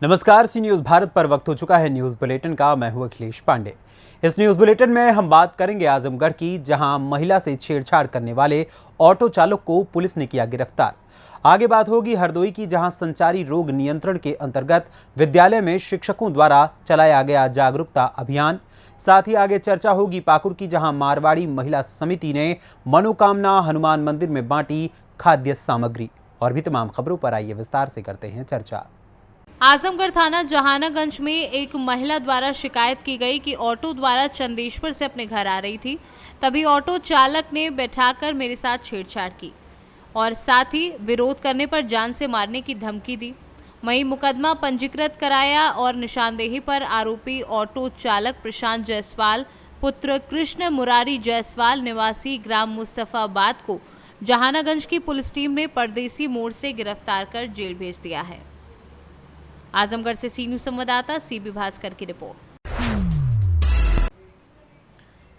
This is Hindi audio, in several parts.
नमस्कार, सी न्यूज़ भारत पर वक्त हो चुका है न्यूज़ बुलेटिन का। मैं हूं अखिलेश पांडे। इस न्यूज़ बुलेटिन में हम बात करेंगे आजमगढ़ की, जहां महिला से छेड़छाड़ करने वाले ऑटो चालक को पुलिस ने किया गिरफ्तार। आगे बात होगी हरदोई की, जहां संचारी रोग नियंत्रण के अंतर्गत विद्यालय में शिक्षकों द्वारा चलाया गया जागरूकता अभियान। साथ ही आगे चर्चा होगी पाकुड़ की, जहां मारवाड़ी महिला समिति ने मनोकामना हनुमान मंदिर में बांटी खाद्य सामग्री। और भी तमाम खबरों पर आइए विस्तार से करते हैं चर्चा। आजमगढ़ थाना जहानागंज में एक महिला द्वारा शिकायत की गई कि ऑटो द्वारा चंदेश्वर से अपने घर आ रही थी, तभी ऑटो चालक ने बैठाकर मेरे साथ छेड़छाड़ की और साथ ही विरोध करने पर जान से मारने की धमकी दी। वहीं मुकदमा पंजीकृत कराया और निशानदेही पर आरोपी ऑटो चालक प्रशांत जायसवाल पुत्र कृष्ण मुरारी जायसवाल निवासी ग्राम मुस्तफाबाद को जहानागंज की पुलिस टीम ने परदेसी मोड़ से गिरफ्तार कर जेल भेज दिया है। आजमगढ़ से सी न्यूज़ संवाददाता सीबी भास्कर की रिपोर्ट।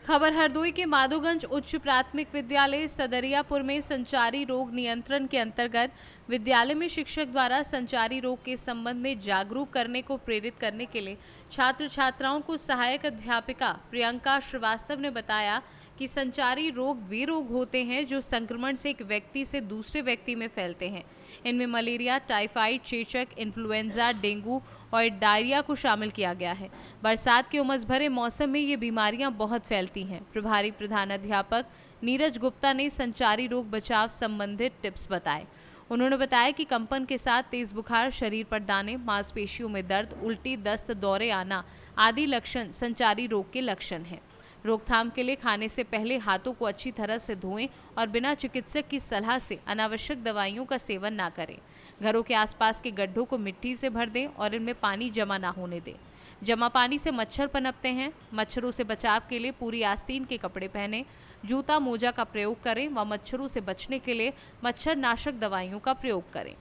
खबर हरदोई के माधोगंज उच्च प्राथमिक विद्यालय सदरियापुर में संचारी रोग नियंत्रण के अंतर्गत विद्यालय में शिक्षक द्वारा संचारी रोग के संबंध में जागरूक करने को प्रेरित करने के लिए छात्र छात्राओं को सहायक अध्यापिका प्रियंका श्रीवास्तव ने बताया कि संचारी रोग वे रोग होते हैं जो संक्रमण से एक व्यक्ति से दूसरे व्यक्ति में फैलते हैं। इनमें मलेरिया, टाइफाइड, चेचक, इन्फ्लुएंजा, डेंगू और डायरिया को शामिल किया गया है। बरसात के उमस भरे मौसम में ये बीमारियां बहुत फैलती हैं। प्रभारी प्रधानाध्यापक नीरज गुप्ता ने संचारी रोग बचाव संबंधित टिप्स बताए। उन्होंने बताया कि कंपन के साथ तेज बुखार, शरीर पर दाने, मांसपेशियों में दर्द, उल्टी, दस्त, दौरे आना आदि लक्षण संचारी रोग के लक्षण हैं। रोकथाम के लिए खाने से पहले हाथों को अच्छी तरह से धोएं और बिना चिकित्सक की सलाह से अनावश्यक दवाइयों का सेवन ना करें। घरों के आसपास के गड्ढों को मिट्टी से भर दें और इनमें पानी जमा ना होने दें। जमा पानी से मच्छर पनपते हैं। मच्छरों से बचाव के लिए पूरी आस्तीन के कपड़े पहने, जूता मोजा का प्रयोग करें व मच्छरों से बचने के लिए मच्छर नाशक दवाइयों का प्रयोग करें।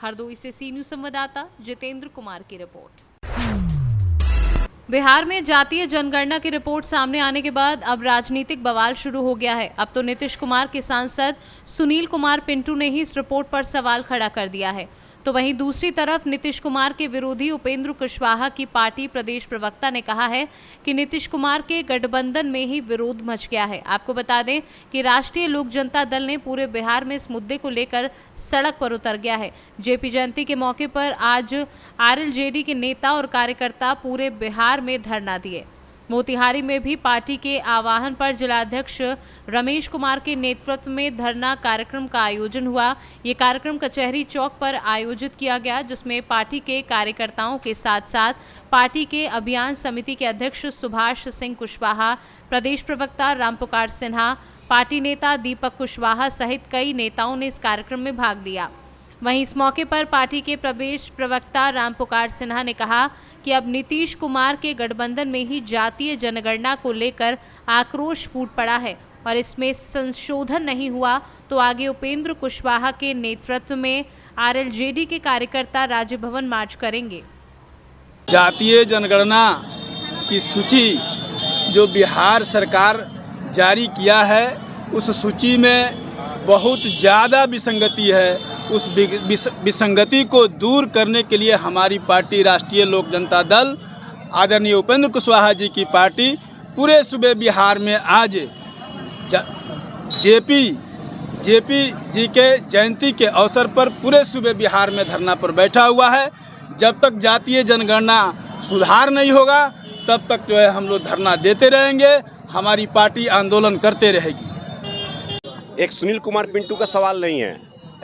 हरदोई से सी न्यूज़ संवाददाता जितेंद्र कुमार की रिपोर्ट। बिहार में जातीय जनगणना की रिपोर्ट सामने आने के बाद अब राजनीतिक बवाल शुरू हो गया है। अब तो नीतीश कुमार के सांसद सुनील कुमार पिंटू ने ही इस रिपोर्ट पर सवाल खड़ा कर दिया है। तो वहीं दूसरी तरफ नीतीश कुमार के विरोधी उपेंद्र कुशवाहा की पार्टी प्रदेश प्रवक्ता ने कहा है कि नीतीश कुमार के गठबंधन में ही विरोध मच गया है। आपको बता दें कि राष्ट्रीय लोक जनता दल ने पूरे बिहार में इस मुद्दे को लेकर सड़क पर उतर गया है। जेपी जयंती के मौके पर आज आरएलजेडी के नेता और कार्यकर्ता पूरे बिहार में धरना दिए। मोतिहारी में भी पार्टी के आह्वान पर जिलाध्यक्ष रमेश कुमार के नेतृत्व में धरना कार्यक्रम का आयोजन हुआ। ये कार्यक्रम कचहरी चौक पर आयोजित किया गया, जिसमें पार्टी के कार्यकर्ताओं के साथ साथ पार्टी के अभियान समिति के अध्यक्ष सुभाष सिंह कुशवाहा, प्रदेश प्रवक्ता रामपुकार सिन्हा, पार्टी नेता दीपक कुशवाहा सहित कई नेताओं ने इस कार्यक्रम में भाग लिया। वहीं इस मौके पर पार्टी के प्रदेश प्रवक्ता रामपुकार सिन्हा ने कहा कि अब नीतीश कुमार के गठबंधन में ही जातीय जनगणना को लेकर आक्रोश फूट पड़ा है और इसमें संशोधन नहीं हुआ तो आगे उपेंद्र कुशवाहा के नेतृत्व में आरएलजेडी के कार्यकर्ता राज्य भवन मार्च करेंगे। जातीय जनगणना की सूची जो बिहार सरकार जारी किया है, उस सूची में बहुत ज़्यादा विसंगति है। उस विसंगति को दूर करने के लिए हमारी पार्टी राष्ट्रीय लोक जनता दल आदरणीय उपेंद्र कुशवाहा जी की पार्टी पूरे सूबे बिहार में आज जेपी जी के जयंती के अवसर पर पूरे सूबे बिहार में धरना पर बैठा हुआ है। जब तक जातीय जनगणना सुधार नहीं होगा तब तक जो है हम लोग धरना देते रहेंगे। हमारी पार्टी आंदोलन करते रहेगी। एक सुनील कुमार पिंटू का सवाल नहीं है,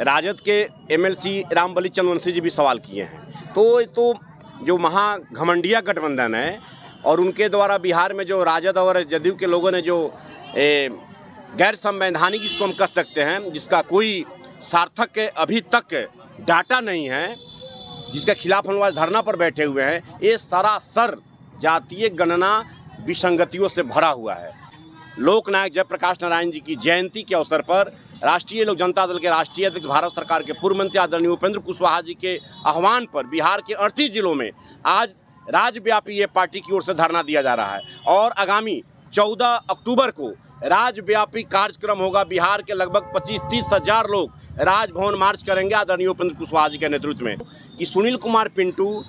राजद के एमएलसी रामबली चंद्रवंशी जी भी सवाल किए हैं। तो जो महाघमंडिया गठबंधन है और उनके द्वारा बिहार में जो राजद और जदयू के लोगों ने जो गैर संवैधानिक, जिसको हम कह सकते हैं, जिसका कोई सार्थक अभी तक डाटा नहीं है, जिसके खिलाफ हम आज धरना पर बैठे हुए हैं, ये सरासर जातीय गणना विसंगतियों से भरा हुआ है। लोकनायक जयप्रकाश नारायण जी की जयंती के अवसर पर राष्ट्रीय लोक जनता दल के राष्ट्रीय अध्यक्ष, भारत सरकार के पूर्व मंत्री आदरणीय उपेंद्र कुशवाहा जी के आह्वान पर बिहार के 38 जिलों में आज राज्यव्यापी ये पार्टी की ओर से धरना दिया जा रहा है और आगामी 14 अक्टूबर को राज्यव्यापी कार्यक्रम होगा। बिहार के लगभग 25-30 हजार लोग राजभवन मार्च करेंगे आदरणीय उपेंद्र कुशवाहा जी के नेतृत्व में। कि सुनील कुमार पिंटू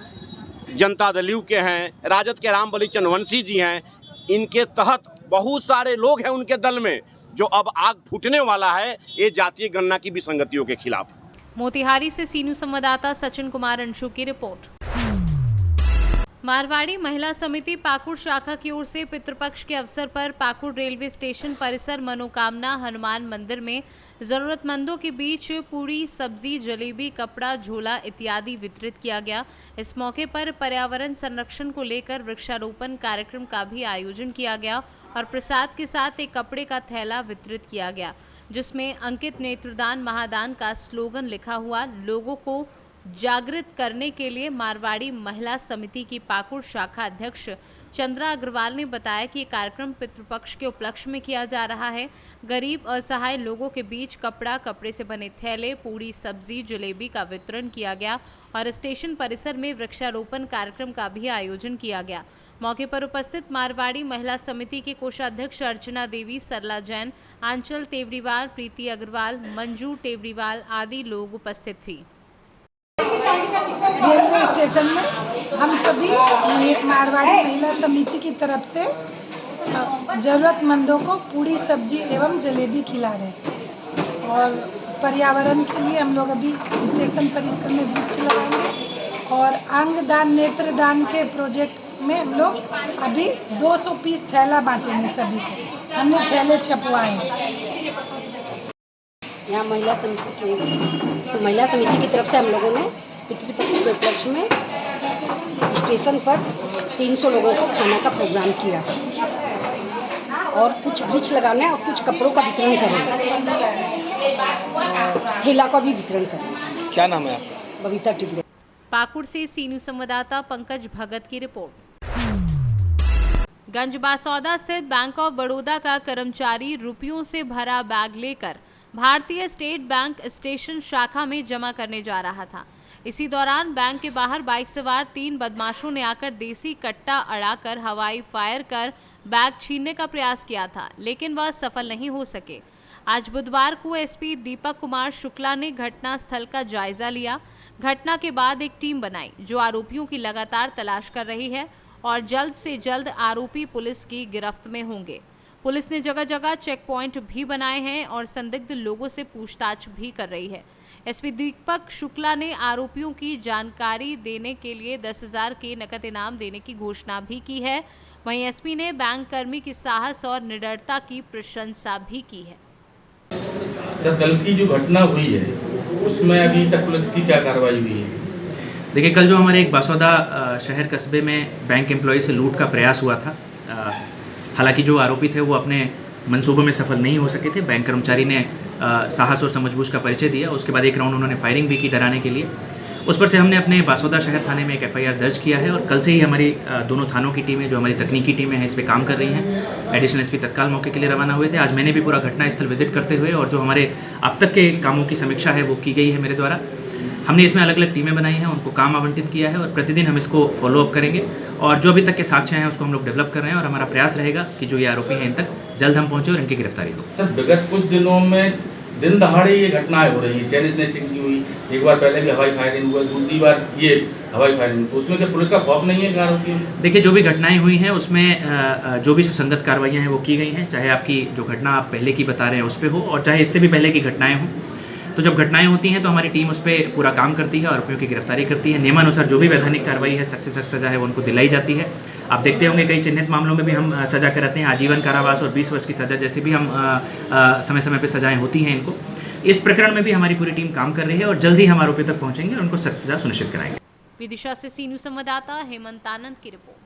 जनता दल यू के हैं, राजद के रामबली चंद्रवंशी जी हैं, इनके तहत बहुत सारे लोग हैं उनके दल में, जो अब आग फूटने वाला है ये जातीय गणना की विसंगतियों के खिलाफ। मोतिहारी से सी न्यूज संवाददाता सचिन कुमार अंशु की रिपोर्ट। मारवाड़ी महिला समिति पाकुड़ शाखा की ओर से पितृपक्ष के अवसर पर पाकुड़ रेलवे स्टेशन परिसर मनोकामना हनुमान मंदिर में जरूरतमंदों के बीच पूरी, सब्जी, जलेबी, कपड़ा, झोला इत्यादि वितरित किया गया। इस मौके पर पर्यावरण संरक्षण को लेकर वृक्षारोपण कार्यक्रम का भी आयोजन किया गया और प्रसाद के साथ एक कपड़े का थैला वितरित किया गया, जिसमें अंकित नेत्रदान महादान का स्लोगन लिखा हुआ। लोगों को जागृत करने के लिए मारवाड़ी महिला समिति की पाकुड़ शाखा अध्यक्ष चंद्रा अग्रवाल ने बताया कि ये कार्यक्रम पितृपक्ष के उपलक्ष्य में किया जा रहा है। गरीब असहाय लोगों के बीच कपड़ा, कपड़े से बने थैले, पूरी, सब्जी, जलेबी का वितरण किया गया और स्टेशन परिसर में वृक्षारोपण कार्यक्रम का भी आयोजन किया गया। मौके पर उपस्थित मारवाड़ी महिला समिति के कोषाध्यक्ष अर्चना देवी, सरला जैन, आंचल तेवड़ीवाल, प्रीति अग्रवाल, मंजू टेवड़ीवाल आदि लोग उपस्थित थी। रेलवे स्टेशन में हम सभी मारवाड़ी महिला समिति की तरफ से ज़रूरतमंदों को पूरी, सब्जी एवं जलेबी खिला रहे हैं और पर्यावरण के लिए हम लोग अभी स्टेशन परिसर में वृक्ष लगाएंगे और अंगदान, नेत्रदान के प्रोजेक्ट में हम लोग अभी 200 पीस थैला बांटेंगे सभी को। हमने थैले छपवाए हैं। यहाँ महिला समिति की तरफ से हम लोगों ने पितृपक्ष के उपलक्ष्य में स्टेशन पर 300 लोगों को खाना का प्रोग्राम किया और कुछ वृक्ष लगाना है और कुछ कपड़ों का वितरण करें, ठेला का भी वितरण करें। क्या नाम है आपका? बबीता टिबरे। पाकुड़ से सी न्यूज संवाददाता पंकज भगत की रिपोर्ट। गंजबासौदा स्थित बैंक ऑफ बड़ौदा का कर्मचारी रुपयों से भरा बैग लेकर भारतीय स्टेट बैंक स्टेशन शाखा में जमा करने जा रहा था। इसी दौरान बैंक के बाहर बाइक सवार 3 बदमाशों ने आकर देसी कट्टा अड़ाकर हवाई फायर कर बैग छीनने का प्रयास किया था, लेकिन वह सफल नहीं हो सके। आज बुधवार को एसपी दीपक कुमार शुक्ला ने घटना स्थल का जायजा लिया। घटना के बाद एक टीम बनाई जो आरोपियों की लगातार तलाश कर रही है और जल्द से जल्द आरोपी पुलिस की गिरफ्त में होंगे। पुलिस ने जगह जगह चेक पॉइंट भी बनाए हैं और संदिग्ध लोगों से पूछताछ भी कर रही है। एसपी दीपक शुक्ला ने आरोपियों की जानकारी देने के लिए 10,000 के नकद इनाम देने की घोषणा भी की है। वहीं एसपी ने बैंक कर्मी की साहस और निडरता की प्रशंसा भी की है। सर, कल की जो घटना हुई है उसमें अभी तक पुलिस की क्या कार्रवाई हुई है? देखिए, कल जो हमारे एक बासौदा शहर कस्बे में बैंक एम्प्लॉय से लूट का प्रयास हुआ था, हालांकि जो आरोपी थे वो अपने मंसूबों में सफल नहीं हो सके थे। बैंक कर्मचारी ने साहस और समझबूझ का परिचय दिया। उसके बाद एक राउंड उन्होंने फायरिंग भी की डराने के लिए। उस पर से हमने अपने बासौदा शहर थाने में एक एफआईआर दर्ज किया है और कल से ही हमारी दोनों थानों की टीमें, जो हमारी तकनीकी टीमें हैं, इस पे काम कर रही हैं। एडिशनल एसपी तत्काल मौके के लिए रवाना हुए थे। आज मैंने भी पूरा घटनास्थल विजिट करते हुए और जो हमारे अब तक के कामों की समीक्षा है वो की गई है मेरे द्वारा। हमने इसमें अलग अलग टीमें बनाई हैं, उनको काम आवंटित किया है और प्रतिदिन हम इसको फॉलोअप करेंगे और जो अभी तक के साक्ष्य हैं उसको हम लोग डेवलप कर रहे हैं और हमारा प्रयास रहेगा कि जो ये आरोपी हैं इन तक जल्द हम पहुँचे और इनकी गिरफ्तारी हो। सर, विगत कुछ दिनों में दिन दहाड़े ये घटनाएं हो रही है। चैन स्नैचिंग की हुई, एक बार पहले भी हवाई फायरिंग हुआ, दूसरी बार ये हवाई फायरिंग, तो उसमें क्या पुलिस का खौफ नहीं है आरोपियों? देखिए, जो भी घटनाएं हुई हैं उसमें जो भी सुसंगत कार्रवाइयाँ हैं वो की गई हैं, चाहे आपकी जो घटना आप पहले की बता रहे हैं उस पर हो और चाहे इससे भी पहले की घटनाएं हों। तो जब घटनाएं होती हैं तो हमारी टीम उस पर पूरा काम करती है और आरोपियों की गिरफ्तारी करती है। नियमानुसार जो भी वैधानिक कार्रवाई है, सख्त से सख्त सजा है, वो उनको दिलाई जाती है। आप देखते होंगे कई चिन्हित मामलों में भी हम सजा कराते हैं, आजीवन कारावास और 20 वर्ष की सजा जैसे भी हम समय समय पर सजाएं होती हैं इनको। इस प्रकरण में भी हमारी पूरी टीम काम कर रही है और जल्द ही हम आरोपियों तक पहुंचेंगे और उनको सख्त सजा सुनिश्चित कराएंगे। विदिशा से सी न्यूज संवाददाता हेमंत आनंद की रिपोर्ट।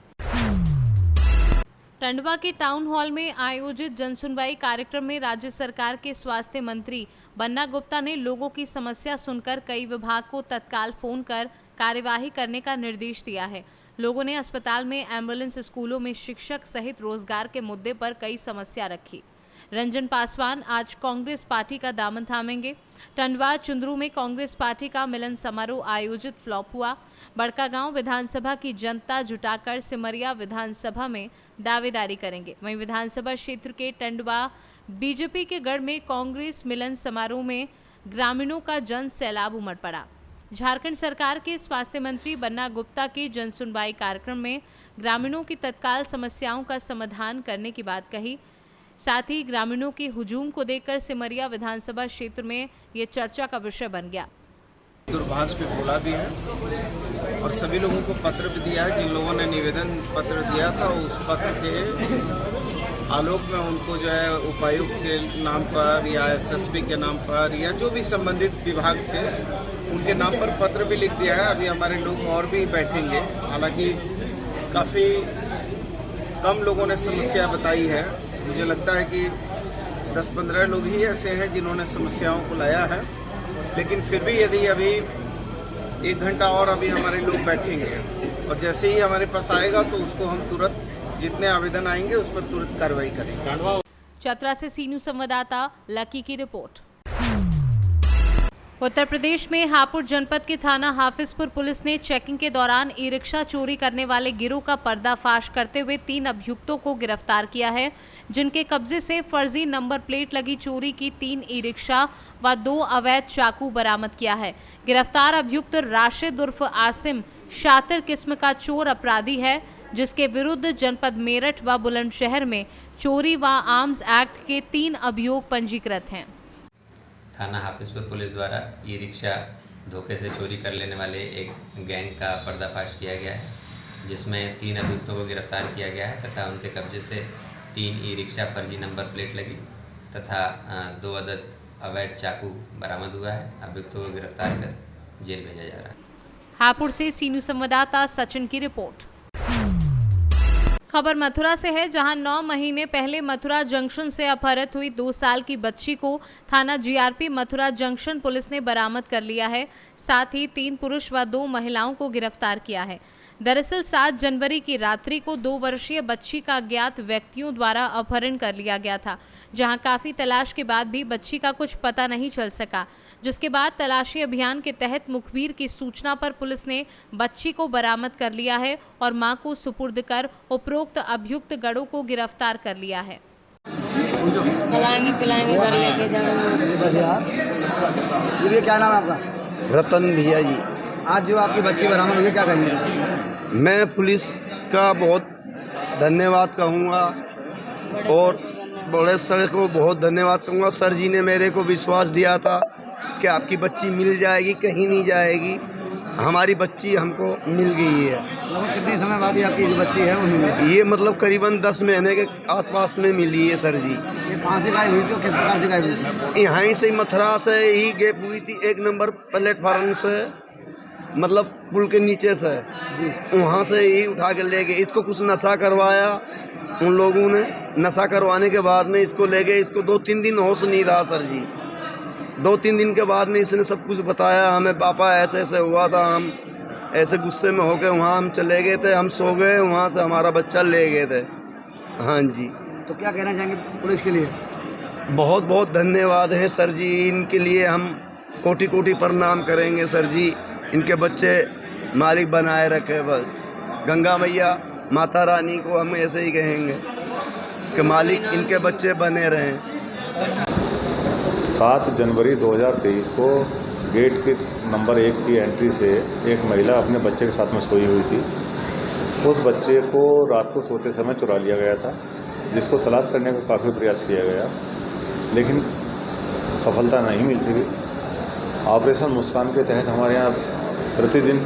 टंडवा के टाउन हॉल में आयोजित जनसुनवाई कार्यक्रम में राज्य सरकार के स्वास्थ्य मंत्री बन्ना गुप्ता ने लोगों की समस्या सुनकर कई विभाग को तत्काल फोन कर कार्यवाही करने का निर्देश दिया है। लोगों ने अस्पताल में एम्बुलेंस, स्कूलों में शिक्षक सहित रोजगार के मुद्दे पर कई समस्या रखी। रंजन पासवान आज कांग्रेस पार्टी का दामन थामेंगे। टंडवा चुंदरू में कांग्रेस पार्टी का मिलन समारोह आयोजित फ्लॉप हुआ। बड़कागांव विधानसभा की जनता जुटाकर सिमरिया विधानसभा में दावेदारी करेंगे। वहीं विधानसभा क्षेत्र के टंडवा बीजेपी के गढ़ में कांग्रेस मिलन समारोह में ग्रामीणों का जन सैलाब उमड़ पड़ा। झारखंड सरकार के स्वास्थ्य मंत्री बन्ना गुप्ता के जन सुनवाई कार्यक्रम में ग्रामीणों की तत्काल समस्याओं का समाधान करने की बात कही। साथ ही ग्रामीणों के हुजूम को देखकर सिमरिया विधानसभा क्षेत्र में ये चर्चा का विषय बन गया। दूरभाष पे बोला भी है और सभी लोगों को पत्र भी दिया है। जिन लोगों ने निवेदन पत्र दिया था उस पत्र के आलोक में उनको जो है उपायुक्त के नाम पर या एसएसपी के नाम पर या जो भी संबंधित विभाग थे उनके नाम पर पत्र भी लिख दिया है। अभी हमारे लोग और भी बैठेंगे। हालांकि काफ़ी कम लोगों ने समस्या बताई है। मुझे लगता है कि 10-15 लोग ही ऐसे हैं जिन्होंने समस्याओं को लाया है, लेकिन फिर भी यदि अभी 1 घंटा और अभी हमारे लोग बैठेंगे और जैसे ही हमारे पास आएगा तो उसको हम तुरंत जितने आवेदन आएंगे उस पर तुरंत कार्रवाई करेंगे। चतरा से सी न्यूज़ संवाददाता लकी की रिपोर्ट। उत्तर प्रदेश में हापुड़ जनपद के थाना हाफिजपुर पुलिस ने चेकिंग के दौरान ई रिक्शा चोरी करने वाले गिरोह का पर्दाफाश करते हुए 3 अभियुक्तों को गिरफ्तार किया है, जिनके कब्जे से फर्जी नंबर प्लेट लगी चोरी की 3 ई रिक्शा व 2 अवैध चाकू बरामद किया है। गिरफ्तार अभियुक्त राशिद उर्फ आसिम शातिर किस्म का चोर अपराधी है, जिसके विरुद्ध जनपद मेरठ व बुलंदशहर में चोरी व आर्म्स एक्ट के 3 अभियोग पंजीकृत हैं। थाना हाफिजपुर पुलिस द्वारा ई रिक्शा धोखे से चोरी कर लेने वाले एक गैंग का पर्दाफाश किया गया है, जिसमें 3 अभियुक्तों को गिरफ्तार किया गया है तथा उनके कब्जे से 3 ई रिक्शा फर्जी नंबर प्लेट लगी तथा 2 अदद अवैध चाकू बरामद हुआ है। अभियुक्तों को गिरफ्तार कर जेल भेजा जा रहा है। हापुड़ से सी न्यूज़ संवाददाता सचिन की रिपोर्ट। खबर मथुरा से है, जहां 9 महीने पहले मथुरा जंक्शन से अपहरित हुई 2 साल की बच्ची को थाना जीआरपी मथुरा जंक्शन पुलिस ने बरामद कर लिया है। साथ ही 3 पुरुष व 2 महिलाओं को गिरफ्तार किया है। दरअसल 7 जनवरी की रात्रि को 2 वर्षीय बच्ची का अज्ञात व्यक्तियों द्वारा अपहरण कर लिया गया था, जहां काफी तलाश के बाद भी बच्ची का कुछ पता नहीं चल सका, जिसके बाद तलाशी अभियान के तहत मुखबिर की सूचना पर पुलिस ने बच्ची को बरामद कर लिया है और मां को सुपुर्द कर उपरोक्त अभियुक्त गड़ों को गिरफ्तार कर लिया है। क्या नाम है आपका? रतन भैया जी। आज जो आपकी बच्ची बरामद हुई, क्या कहेंगे? मैं पुलिस का बहुत धन्यवाद कहूँगा और बड़े सर को बहुत धन्यवाद कहूँगा। सर जी ने मेरे को विश्वास दिया था कि आपकी बच्ची मिल जाएगी, कहीं नहीं जाएगी। हमारी बच्ची हमको मिल गई है। कितने समय बाद आपकी जो बच्ची है वो मिली? ये मतलब करीबन 10 महीने के आसपास में मिली है सर जी। ये कहाँ से गायब हुई थी और किस प्रकार से गायब हुई थी? यहाँ से मथुरा से ही गैप हुई थी, 1 नंबर प्लेटफार्म से, मतलब पुल के नीचे से, वहाँ से ही उठा के ले गए। इसको कुछ नशा करवाया उन लोगों ने। नशा करवाने के बाद में इसको ले गए। इसको 2-3 दिन होश नहीं रहा सर जी। 2-3 दिन के बाद में इसने सब कुछ बताया हमें, पापा ऐसे ऐसे हुआ था, हम ऐसे गुस्से में होकर वहाँ हम चले गए थे, हम सो गए, वहाँ से हमारा बच्चा ले गए थे। हाँ जी। तो क्या कहना चाहेंगे पुलिस के लिए? बहुत बहुत धन्यवाद है सर जी, इनके लिए हम कोटि कोटि प्रणाम करेंगे सर जी। इनके बच्चे मालिक बनाए रखे, बस गंगा मैया माता रानी को हम ऐसे ही कहेंगे कि मालिक इनके बच्चे बने रहें। 7 जनवरी 2023 को गेट के नंबर 1 की एंट्री से एक महिला अपने बच्चे के साथ में सोई हुई थी। उस बच्चे को रात को सोते समय चुरा लिया गया था, जिसको तलाश करने का काफ़ी प्रयास किया गया, लेकिन सफलता नहीं मिल सकी। ऑपरेशन मुस्कान के तहत हमारे यहाँ प्रतिदिन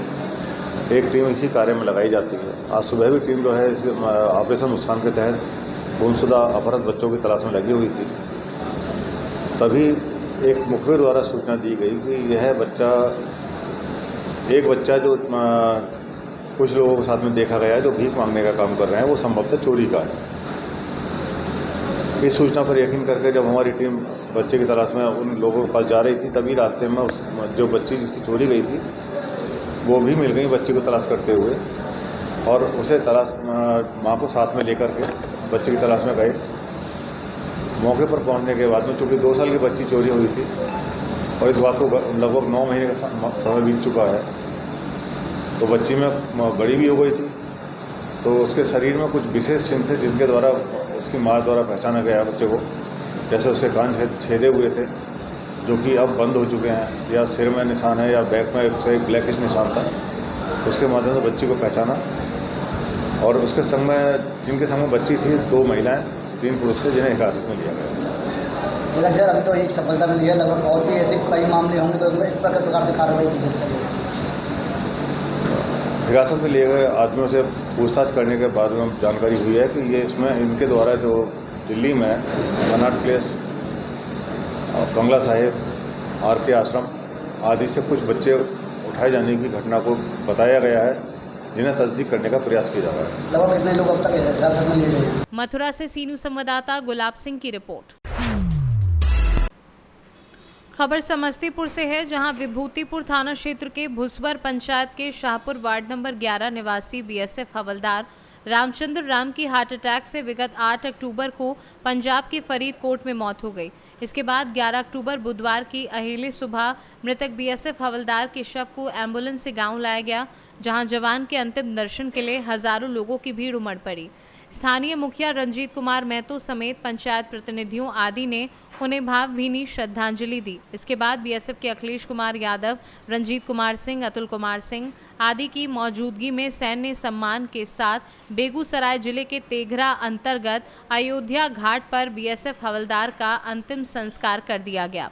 एक टीम इसी कार्य में लगाई जाती है। आज सुबह भी टीम जो है ऑपरेशन मुस्कान के तहत गुमशुदा अपहृत बच्चों की तलाश में लगी हुई थी। तभी एक मुखबिर द्वारा सूचना दी गई कि यह बच्चा, एक बच्चा जो कुछ लोगों के साथ में देखा गया है जो भीख मांगने का काम कर रहे हैं, वो संभवतः चोरी का है। इस सूचना पर यकीन करके जब हमारी टीम बच्चे की तलाश में उन लोगों के पास जा रही थी, तभी रास्ते में उस जो बच्ची जिसकी चोरी गई थी वो भी मिल गई बच्ची को तलाश करते हुए, और उसे तलाश माँ को साथ में लेकर के बच्चे की तलाश में गए। मौके पर पहुंचने के बाद में चूँकि 2 साल की बच्ची चोरी हुई थी और इस बात को लगभग 9 महीने का समय बीत चुका है, तो बच्ची में बड़ी भी हो गई थी, तो उसके शरीर में कुछ विशेष चिन्ह थे जिनके द्वारा उसकी माँ द्वारा पहचाना गया बच्चे को। जैसे उसके कान छेदे हुए थे जो कि अब बंद हो चुके हैं, या सिर में निशान है, या बैक में एक ब्लैकिश निशान था। उसके माध्यम से बच्ची को पहचाना और उसके संग में जिनके संग में बच्ची थी 2 महिलाएं 3 पुरुष थे जिन्हें हिरासत में लिया गया। सर अभी तो एक सफलता मिली है, लगभग और भी ऐसे कई मामले होंगे तो इस प्रकार से कार्रवाई की जाएगी। हिरासत में लिए गए आदमियों से पूछताछ करने के बाद में जानकारी हुई है कि ये इसमें इनके द्वारा जो दिल्ली में Connaught place, Bangla Sahib, RK आश्रम आदि से कुछ बच्चे उठाए जाने की घटना को बताया गया है, जिन्हें तस्दीक करने का प्रयास किया जा रहा है। लगभग कितने लोग अब तक हिरासत में लिए गए? मथुरा से सी न्यूज़ संवाददाता गुलाब सिंह की रिपोर्ट। खबर समस्तीपुर से है, जहां विभूतिपुर थाना क्षेत्र के भुसवर पंचायत के शाहपुर वार्ड नंबर 11 निवासी BSF हवलदार रामचंद्र राम की हार्ट अटैक से विगत 8 अक्टूबर को पंजाब के फरीदकोट में मौत हो गई। इसके बाद 11 अक्टूबर बुधवार की अहेले सुबह मृतक BSF हवलदार के शव को एम्बुलेंस से गांव लाया गया, जहां जवान के अंतिम दर्शन के लिए हजारों लोगों की भीड़ उमड़ पड़ी। स्थानीय मुखिया रंजीत कुमार महतो समेत पंचायत प्रतिनिधियों आदि ने उन्हें भावभीनी श्रद्धांजलि दी। इसके बाद BSF के अखिलेश कुमार यादव, रंजीत कुमार सिंह, अतुल कुमार सिंह आदि की मौजूदगी में सैन्य सम्मान के साथ बेगूसराय जिले के तेघरा अंतर्गत अयोध्या घाट पर BSF हवलदार का अंतिम संस्कार कर दिया गया।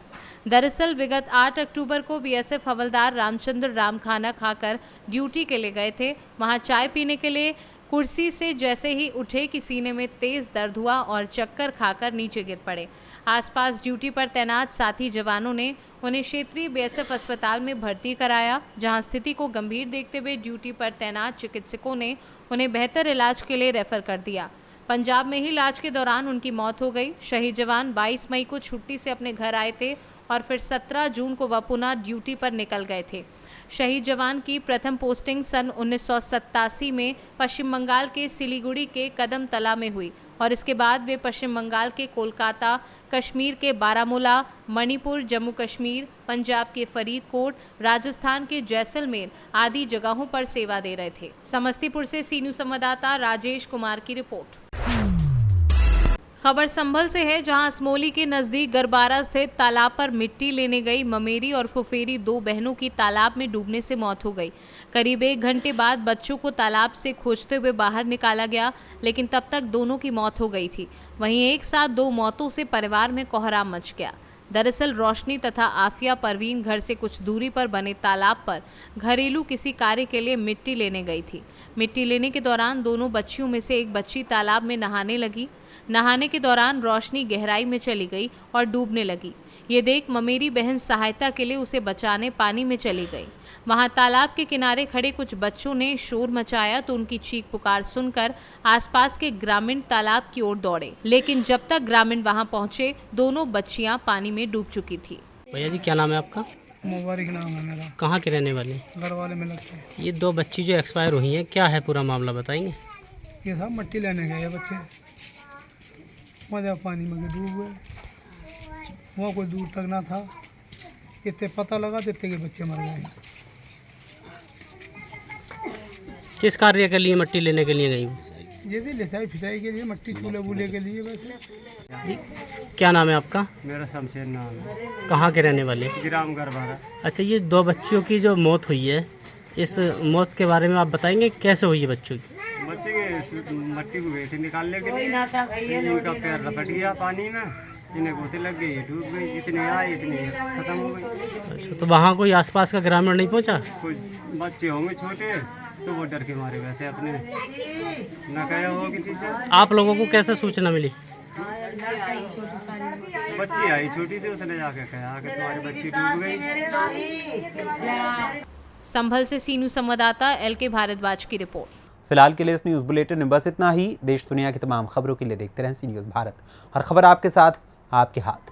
दरअसल विगत 8 अक्टूबर को BSF हवलदार रामचंद्र राम खाना खाकर ड्यूटी के लिए गए थे। वहां चाय पीने के लिए कुर्सी से जैसे ही उठे कि सीने में तेज दर्द हुआ और चक्कर खाकर नीचे गिर पड़े। आसपास ड्यूटी पर तैनात साथी जवानों ने उन्हें क्षेत्रीय BSF अस्पताल में भर्ती कराया, जहां स्थिति को गंभीर देखते हुए ड्यूटी पर तैनात चिकित्सकों ने उन्हें बेहतर इलाज के लिए रेफर कर दिया। पंजाब में ही इलाज के दौरान उनकी मौत हो गई। शहीद जवान 22 मई को छुट्टी से अपने घर आए थे और फिर 17 जून को वह पुनः ड्यूटी पर निकल गए थे। शहीद जवान की प्रथम पोस्टिंग सन 1987 में पश्चिम बंगाल के सिलीगुड़ी के कदम तला में हुई और इसके बाद वे पश्चिम बंगाल के कोलकाता, कश्मीर के बारामूला, मणिपुर, जम्मू कश्मीर, पंजाब के फरीदकोट, राजस्थान के जैसलमेर आदि जगहों पर सेवा दे रहे थे। समस्तीपुर से सी न्यूज़ संवाददाता राजेश कुमार की रिपोर्ट। खबर संभल से है, जहां असमोली के नजदीक गरबारा स्थित तालाब पर मिट्टी लेने गई ममेरी और फुफेरी 2 बहनों की तालाब में डूबने से मौत हो गई। करीब 1 घंटे बाद बच्चों को तालाब से खोजते हुए बाहर निकाला गया, लेकिन तब तक दोनों की मौत हो गई थी। वहीं एक साथ 2 मौतों से परिवार में कोहराम मच गया। दरअसल रोशनी तथा आफिया परवीन घर से कुछ दूरी पर बने तालाब पर घरेलू किसी कार्य के लिए मिट्टी लेने गई थी। मिट्टी लेने के दौरान दोनों बच्चियों में से एक बच्ची तालाब में नहाने लगी। नहाने के दौरान रोशनी गहराई में चली गई और डूबने लगी। ये देख ममेरी बहन सहायता के लिए उसे बचाने पानी में चली गई। वहां तालाब के किनारे खड़े कुछ बच्चों ने शोर मचाया तो उनकी चीख पुकार सुनकर आसपास के ग्रामीण तालाब की ओर दौड़े, लेकिन जब तक ग्रामीण वहां पहुंचे दोनों बच्चियां पानी में डूब चुकी थी। भैया जी क्या नाम है आपका? मुबारक नाम है मेरा। कहाँ के रहने वाले? घर वाले में लगते हैं। ये 2 बच्ची जो एक्सपायर हुई हैं, क्या है पूरा मामला बताएंगे? ये सब मिट्टी लेने गए बच्चे, मजा पानी में डूब गए। वहाँ कोई दूर तक ना था, इतने पता लगा तो इतने के बच्चे मर गए। किस कार्य के लिए मिट्टी लेने के लिए गई? जैसे लिसाई फिसाई के लिए, मिट्टी चूल्हे बूल्हे के लिए वैसे। क्या नाम है आपका? मेरा शमशेर नाम है। कहाँ के रहने वाले? ग्राम गरबारा। अच्छा, ये 2 बच्चियों की जो मौत हुई है, इस मौत के बारे में आप बताएंगे कैसे हुई है बच्चों की? बच्चे के मट्टी को गए थे निकालने के लिए, इनका पैर लपट गया पानी में, इन्हें गोते लग गई, डूब गई। जितने आए इतनी खत्म हो गई। अच्छा, तो वहाँ कोई आसपास का ग्रामीण नहीं पहुँचा? कोई बच्चे होंगे छोटे तो वो डर के मारे वैसे अपने न कहा हो किसी से। आप लोगों को कैसे सूचना मिली? बच्ची आई छोटी से, उसने जाके कहा कि तुम्हारी बच्ची डूब गई। संभल से सी न्यूज़ संवाददाता LK भारद्वाज की रिपोर्ट। फिलहाल के लिए इस न्यूज़ बुलेटिन में बस इतना ही। देश दुनिया की तमाम खबरों के लिए देखते रहें सी न्यूज़ भारत। हर खबर आपके साथ, आपके हाथ।